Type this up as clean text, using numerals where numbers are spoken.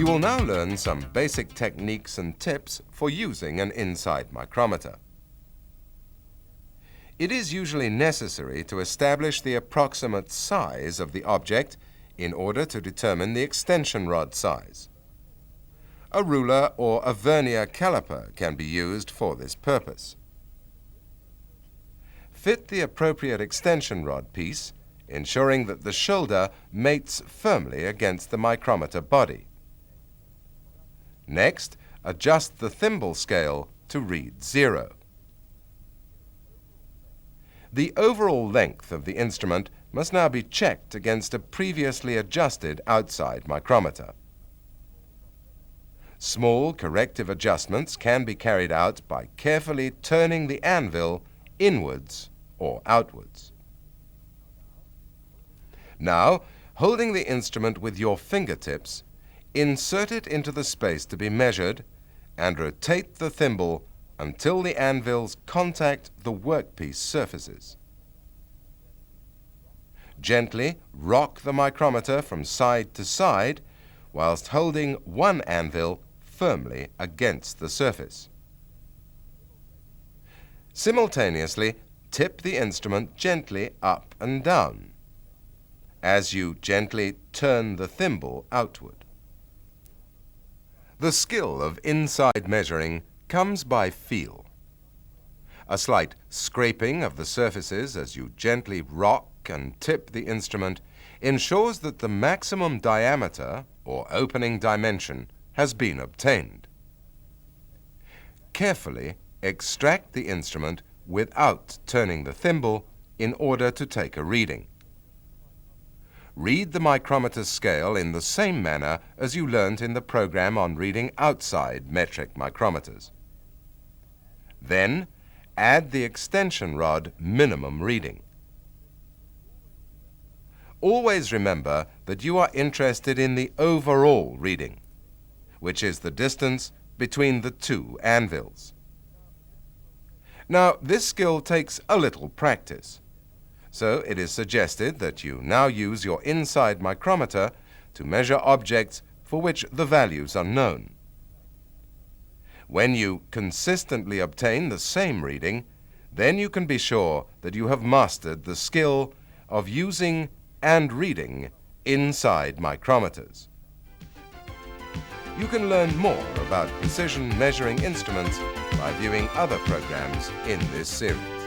You will now learn some basic techniques and tips for using an inside micrometer. It is usually necessary to establish the approximate size of the object in order to determine the extension rod size. A ruler or a vernier caliper can be used for this purpose. Fit the appropriate extension rod piece, ensuring that the shoulder mates firmly against the micrometer body. Next, adjust the thimble scale to read 0. The overall length of the instrument must now be checked against a previously adjusted outside micrometer. Small corrective adjustments can be carried out by carefully turning the anvil inwards or outwards. Now, holding the instrument with your fingertips, insert it into the space to be measured and rotate the thimble until the anvils contact the workpiece surfaces. Gently rock the micrometer from side to side whilst holding one anvil firmly against the surface. Simultaneously, tip the instrument gently up and down as you gently turn the thimble outward. The skill of inside measuring comes by feel. A slight scraping of the surfaces as you gently rock and tip the instrument ensures that the maximum diameter or opening dimension has been obtained. Carefully extract the instrument without turning the thimble in order to take a reading. Read the micrometer scale in the same manner as you learnt in the program on reading outside metric micrometers. Then, add the extension rod minimum reading. Always remember that you are interested in the overall reading, which is the distance between the two anvils. Now, this skill takes a little practice, so it is suggested that you now use your inside micrometer to measure objects for which the values are known. When you consistently obtain the same reading, then you can be sure that you have mastered the skill of using and reading inside micrometers. You can learn more about precision measuring instruments by viewing other programs in this series.